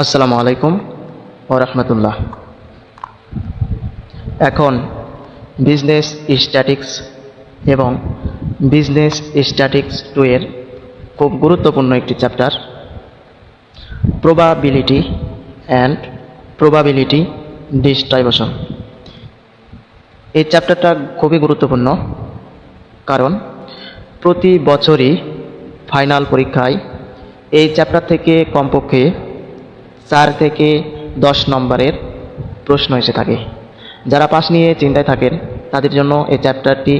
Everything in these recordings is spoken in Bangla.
আসসালামু আলাইকুম ওয়া রাহমাতুল্লাহ। এখন বিজনেস স্ট্যাটিক্স এবং বিজনেস স্ট্যাটিক্স 2 এর খুব গুরুত্বপূর্ণ একটি chapter, probability and probability distribution. এই চ্যাপ্টারটা খুবই গুরুত্বপূর্ণ, কারণ প্রতি বছরই ফাইনাল পরীক্ষায় এই চ্যাপ্টার থেকে কমপক্ষে 4 থেকে 10 নম্বরের প্রশ্ন এসে থাকে। যারা পাস নিয়ে চিন্তায় থাকেন তাদের জন্য এই চ্যাপ্টারটি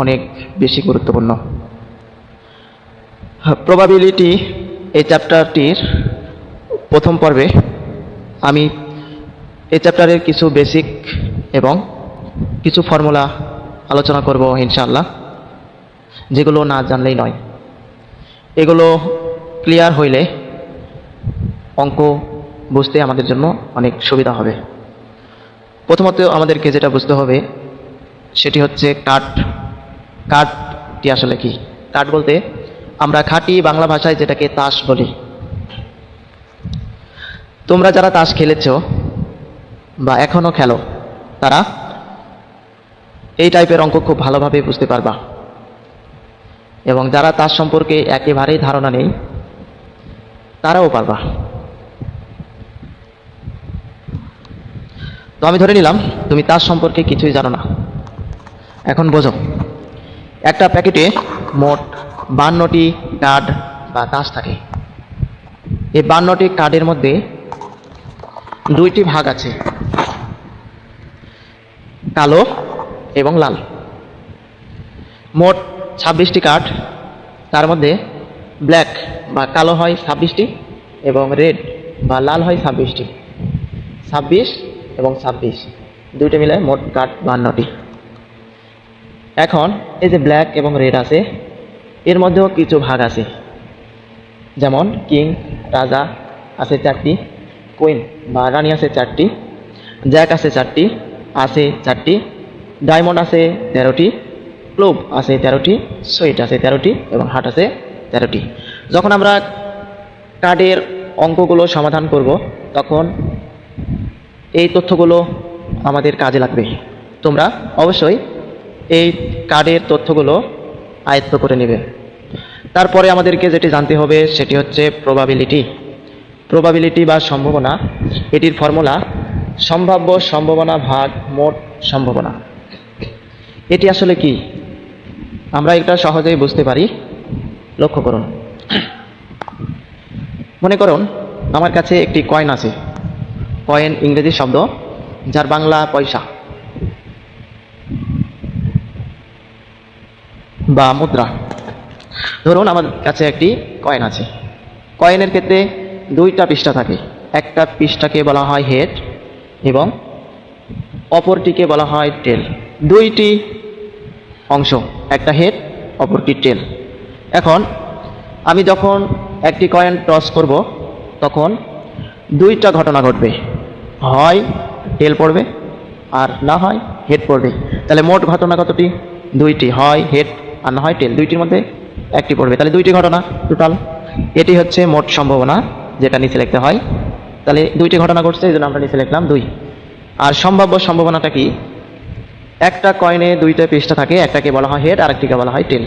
অনেক বেশি গুরুত্বপূর্ণ। প্রবাবিলিটি এই চ্যাপ্টারটির প্রথম পর্বে আমি এই চ্যাপ্টারের কিছু বেসিক এবং কিছু ফর্মুলা আলোচনা করব ইনশাআল্লাহ, যেগুলো না জানলেই নয়। এগুলো ক্লিয়ার হইলে অঙ্ক বুঝতে আমাদের জন্য অনেক সুবিধা হবে। প্রথমত আমাদেরকে যেটা বুঝতে হবে সেটি হচ্ছে কার্ডটি আসলে কি। কার্ড বলতে আমরা খাঁটি বাংলা ভাষায় যেটাকে তাস বলি। তোমরা যারা তাস খেলেছো বা এখনো খেলো তারা এই টাইপের অঙ্ক খুব ভালোভাবে বুঝতে পারবা, এবং যারা তাস সম্পর্কে একেবারেই ধারণা নেই তারাও পারবা। তো আমি ধরে নিলাম তুমি তাস সম্পর্কে কিছুই জানো না। এখন বোঝো, একটা প্যাকেটে মোট 52টি কার্ড বা তাস থাকে। এই 52টি কার্ডের মধ্যে 2টি ভাগ আছে, কালো এবং লাল। মোট 26টি কার্ড, তার মধ্যে ব্ল্যাক বা কালো হয় 26টি এবং রেড বা লাল হয় 26টি। 26 এবং 26 দুইটা মিলে মোট কার্ড 52টি। এখন এই যে ব্ল্যাক এবং রেড আছে, এর মধ্যেও কিছু ভাগ আছে, যেমন কিং রাজা আছে 4টি, কুইন বা রানী আছে 4টি, জ্যাক আছে 4টি, আছে 4টি, ডায়মন্ড আছে 13টি, ক্লোব আছে 13টি, সুইট আছে 13টি এবং হার্ট আছে 13টি। যখন আমরা কার্ডের অঙ্কগুলো সমাধান করব তখন এই তথ্যগুলো আমাদের কাজে লাগবে। তোমরা অবশ্যই এই কার্ডের তথ্যগুলো আয়ত্ত করে নেবে। তারপরে আমাদেরকে যেটি জানতে হবে সেটি হচ্ছে প্রবাবিলিটি। প্রবাবিলিটি বা সম্ভাবনা, এটির ফর্মুলা সম্ভাব্য সম্ভাবনা ভাগ মোট সম্ভাবনা। এটি আসলে কি আমরা এটা সহজেই বুঝতে পারি। লক্ষ্য করুন, মনে করুন আমার কাছে একটি কয়েন আছে। কয়েন ইংরেজি শব্দ যার বাংলা পয়সা বা মুদ্রা। ধরুন আমার কাছে একটি কয়েন আছে। কয়েনের ক্ষেত্রে 2টা পৃষ্ঠা থাকে। একটা পৃষ্ঠাকে বলা হয় হেড এবং অপরটিকে বলা হয় টেল। 2টি অংশ, একটা হেড অপরটি টেল। এখন আমি যখন একটি কয়েন টস করব তখন 2টা ঘটনা ঘটবে, হয় টেল পড়বে আর না হয় হেড পড়বে। তাহলে মোট ঘটনা কতটি? 2টি, হয় হেড আর না হয় টেল। 2টির মধ্যে একটি পড়বে, তাহলে 2টি ঘটনা টোটাল। এটি হচ্ছে মোট সম্ভাবনা, যেটা নিচে লিখতে হয়। তাহলে 2টি ঘটনা ঘটছে, এই জন্য আমরা নিচে লিখলাম 2। আর সম্ভাব্য সম্ভাবনাটা কি? একটা কয়েনে 2টা পৃষ্ঠা থাকে, একটাকে বলা হয় হেড আর একটিকে বলা হয় টেল।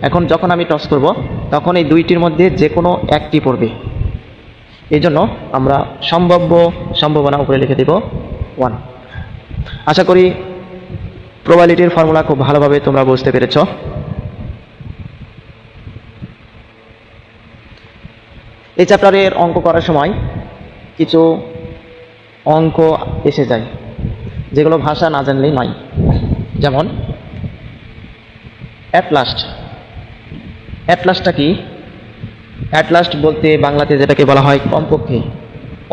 এখন যখন আমি টস করব তখন এই 2টির মধ্যে যে কোনো একটি পড়বে। এই জন্য আমরা সম্ভাব্য সম্ভাবনা উপরে লিখে দেব 1। আশা করি প্রবাবিলিটির ফর্মুলা খুব ভালোভাবে তোমরা বুঝতে পেরেছ। এই চ্যাপ্টারের অঙ্ক করার সময় কিছু অঙ্ক এসে যায় যেগুলো ভাষা না জানলেই নয়। যেমন অ্যাট লাস্টটা কি? অ্যাট লাস্ট বলতে বাংলাতে যেটাকে বলা হয় কমপক্ষে,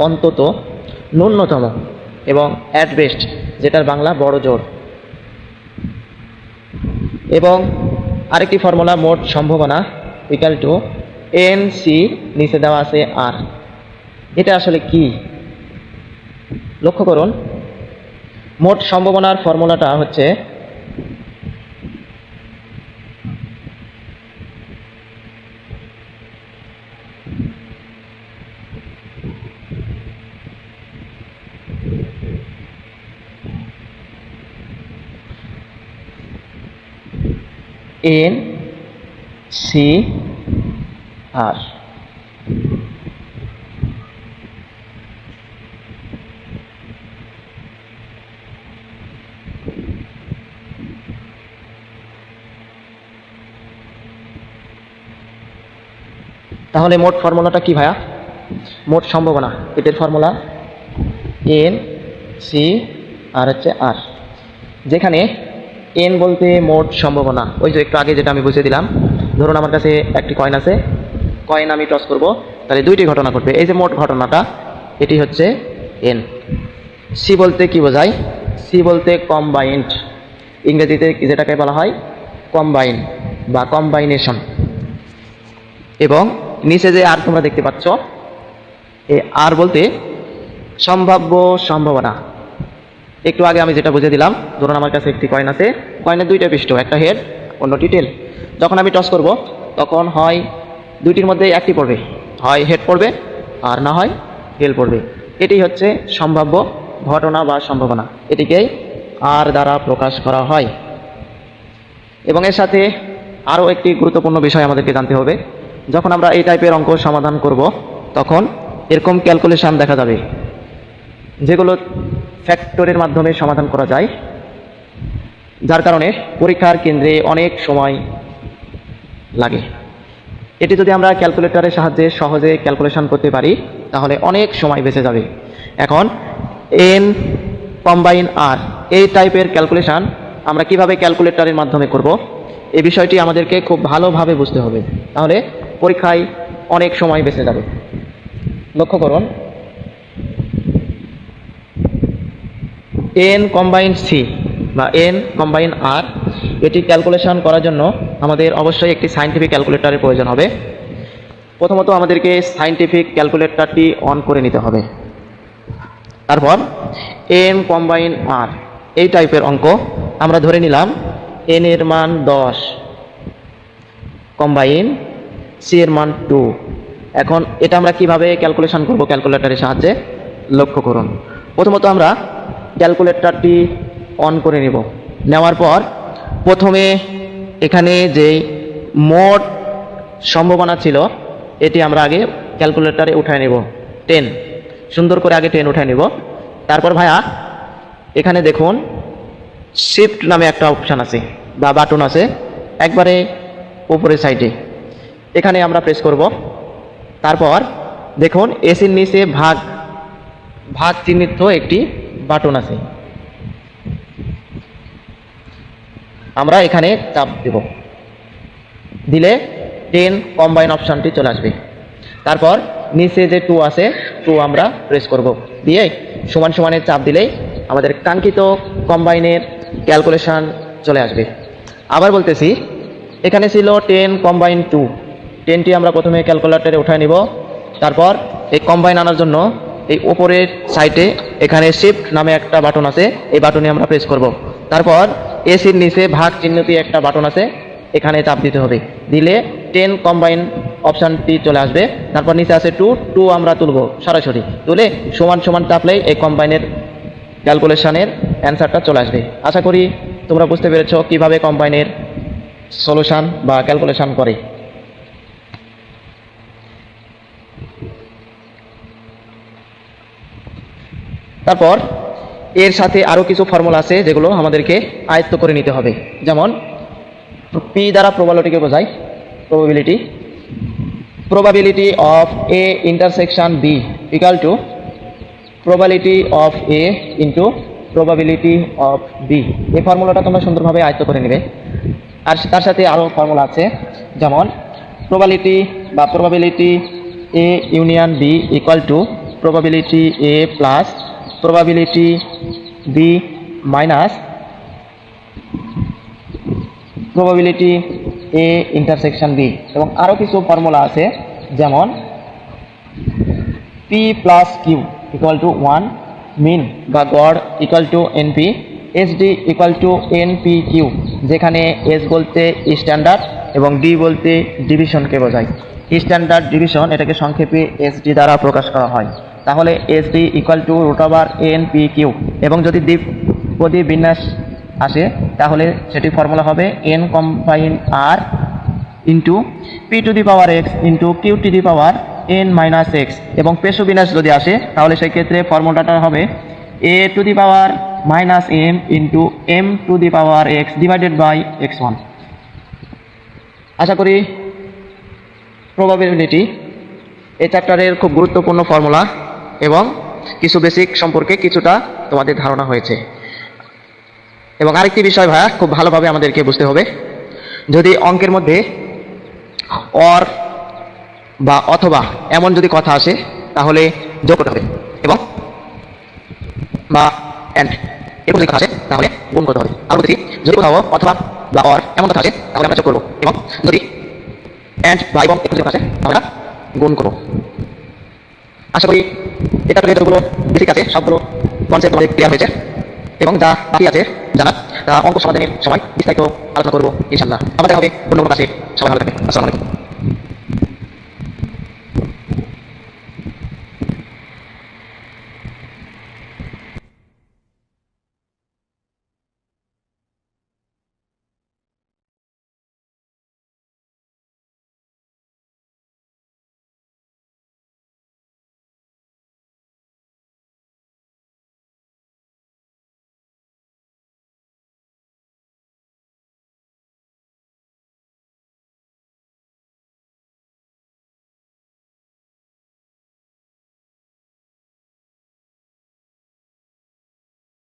অন্তত, ন্যূনতম এবং অ্যাট বেস্ট যেটার বাংলা বড় জোর। এবং আরেকটি ফর্মুলা মোট সম্ভাবনা ইকুয়াল টু NC, নিচে দেওয়া আছে আর। এটা আসলে কি? লক্ষ্য করুন, মোট সম্ভাবনার ফর্মুলাটা হচ্ছে এন সি আর। তাহলে মোট ফর্মুলাটা কি ভাইয়া? মোট সম্ভাবনা, এটার ফর্মুলা এন সি আর হচ্ছে আর, যেখানে এন বলতে মোট সম্ভাবনা। ওই যে একটু আগে যেটা আমি বুঝিয়ে দিলাম, ধরুন আমার কাছে একটি কয়েন আছে, কয়েন আমি টস করব, তাহলে দুইটি ঘটনা ঘটবে। এই যে মোট ঘটনাটা, এটি হচ্ছে এন। সি বলতে কি বোঝায়? সি বলতে কম্বাইন্ড, ইংরেজিতে যেটাকে বলা হয় কম্বাইন বা কম্বাইনেশন। এবং নিচে যে আর তোমরা দেখতে পাচ্ছ, এই আর বলতে সম্ভাব্য সম্ভাবনা। একটু আগে আমি যেটা বুঝিয়ে দিলাম, ধরুন আমার কাছে একটি কয়েন আছে, কয়েনের দুইটা পৃষ্ঠ, একটা হেড অন্যটি টেল। যখন আমি টস করব তখন হয় দুইটির মধ্যে একটি পড়বে, হয় হেড পড়বে আর না হয় টেল পড়বে। এটি হচ্ছে সম্ভাব্য ঘটনা বা সম্ভাবনা, এটিকেই আর দ্বারা প্রকাশ করা হয়। এবং এর সাথে আরও একটি গুরুত্বপূর্ণ বিষয় আমাদেরকে জানতে হবে, যখন আমরা এই টাইপের অঙ্ক সমাধান করব তখন এরকম ক্যালকুলেশন দেখা যাবে, যেগুলো ফ্যাক্টরের মাধ্যমে সমাধান করা যায়, যার কারণে পরীক্ষার কেন্দ্রে অনেক সময় লাগে। এটি যদি আমরা ক্যালকুলেটরের সাহায্যে সহজে ক্যালকুলেশন করতে পারি তাহলে অনেক সময় বেঁচে যাবে। এখন এন কম্বাইন আর, এই টাইপের ক্যালকুলেশন আমরা কিভাবে ক্যালকুলেটরের মাধ্যমে করব, এই বিষয়টি আমাদেরকে খুব ভালোভাবে বুঝতে হবে, তাহলে পরীক্ষায় অনেক সময় বেঁচে যাবে। লক্ষ্য করুন, এন কম্বাইন সি বা এন কম্বাইন আর, এটি ক্যালকুলেশন করার জন্য আমাদের অবশ্যই একটি সায়েন্টিফিক ক্যালকুলেটরের প্রয়োজন হবে। প্রথমত আমাদেরকে সায়েন্টিফিক ক্যালকুলেটরটি অন করে নিতে হবে। তারপর এন কম্বাইন আর, এই টাইপের অঙ্ক আমরা ধরে নিলাম এন এর মান 10, কম্বাইন সি এর মান 2। এখন এটা আমরা কিভাবে ক্যালকুলেশন করব ক্যালকুলেটরের সাহায্যে? লক্ষ্য করুন, প্রথমত আমরা ক্যালকুলেটরটি অন করে নেব। নেওয়ার পর প্রথমে এখানে যে মোট সম্ভাবনা ছিল এটি আমরা আগে ক্যালকুলেটরে উঠায় নেব, 10, সুন্দর করে আগে 10 উঠায় নেব। তারপর ভাইয়া এখানে দেখুন শিফট নামে একটা অপশান আছে বা বাটন আছে একবারে উপরের সাইডে, এখানে আমরা প্রেস করব। তারপর দেখুন এসির নিচে ভাগ ভাগ চিহ্নিত একটি বাটন আছে, আমরা এখানে চাপ দেব, দিলে 10 কম্বাইন অপশানটি চলে আসবে। তারপর নিচে যে 2 আছে 2 আমরা প্রেস করব, দিয়ে সমান সমানে চাপ দিলেই আমাদের কাঙ্ক্ষিত কম্বাইনের ক্যালকুলেশন চলে আসবে। আবার বলতেছি, এখানে ছিল 10 কম্বাইন 2, 10টি আমরা প্রথমে ক্যালকুলেটরে উঠায় নিব। তারপর এই কম্বাইন আনার জন্য এই উপরের সাইডে এখানে শিফট নামে একটা বাটন আছে, এই বাটনে আমরা প্রেস করব। তারপর এসির নিচে ভাগ চিহ্নটি একটা বাটন আছে, এখানে চাপ দিতে হবে, দিলে 10 কম্বাইন অপশানটি চলে আসবে। তারপর নিচে আছে 2 আমরা তুলব, সরাসরি তুলে সমান সমান চাপলেই এই কম্বাইনের ক্যালকুলেশনের অ্যান্সারটা চলে আসবে। আশা করি তোমরা বুঝতে পেরেছ কিভাবে কম্বাইনের সলিউশন বা ক্যালকুলেশন করে। তারপর এর সাথে আরও কিছু ফর্মুলা আছে যেগুলো আমাদেরকে আয়ত্ত করে নিতে হবে, যেমন পি দ্বারা প্রবাবিলিটিকে বোঝায়, probability of A intersection B equal to probability of A into probability of B। এই ফর্মুলাটা তোমরা সুন্দরভাবে আয়ত্ত করে নেবে। আর তার সাথে আরও ফর্মুলা আছে, যেমন probability A union B equal to probability A plus probability B minus probability A intersection B। এবং আরও কিছু ফর্মুলা আছে, যেমন P plus Q equal to 1, মিন বা গড় equal to NP, SD equal to NPQ, যেখানে S বলতে স্ট্যান্ডার্ড এবং D বলতে ডিভিশনকে বোঝায়। স্ট্যান্ডার্ড ডিভিশন এটাকে সংক্ষেপে SD দ্বারা প্রকাশ করা হয়। তাহলে SD ইকুয়াল টু √NPQ। এবং যদি দ্বিপদী বিন্যাস আসে তাহলে সেটি ফর্মুলা হবে n combine r into P to the power X into Q to the power n minus X, এবং পেশো বিন্যাস যদি আসে তাহলে সেই ক্ষেত্রে ফর্মুলাটা হবে a to the power minus m into m to the power x divided by x1। আশা করি প্রবাবিলিটি এই চ্যাপ্টারের খুব গুরুত্বপূর্ণ ফর্মুলা এবং কিছু বেসিক সম্পর্কে কিছুটা তোমাদের ধারণা হয়েছে। এবং আরেকটি বিষয় ভাইয়া খুব ভালোভাবে আমাদেরকে বুঝতে হবে, যদি অঙ্কের মধ্যে অর বা অথবা এমন যদি কথা আসে তাহলে যোগ করতে হবে, এবং বা অ্যান্ড এরকম যদি কথা আসে তাহলে গুণ করতে হবে। আর বলতেছি যদি কোথাও অথবা বা অর এমন কথা আসে তাহলে আমরা যোগ করবো, এবং যদি অ্যান্ড বা এবং এরকম কথা আসে আমরা গুণ করবো। আশা করি এটা যতগুলো বেসিক আছে সবগুলো কনসেপ্ট আমাদের ক্লিয়ার হয়েছে, এবং যা বাকি আছে জানা তা অঙ্ক সমাধানের সময় বিস্তারিত আলোচনা করবো ইনশাআল্লাহ। আমাদের হবে অন্য কোনো কাছে। সবাই ভালো থাকবেন। আসসালামু আলাইকুম।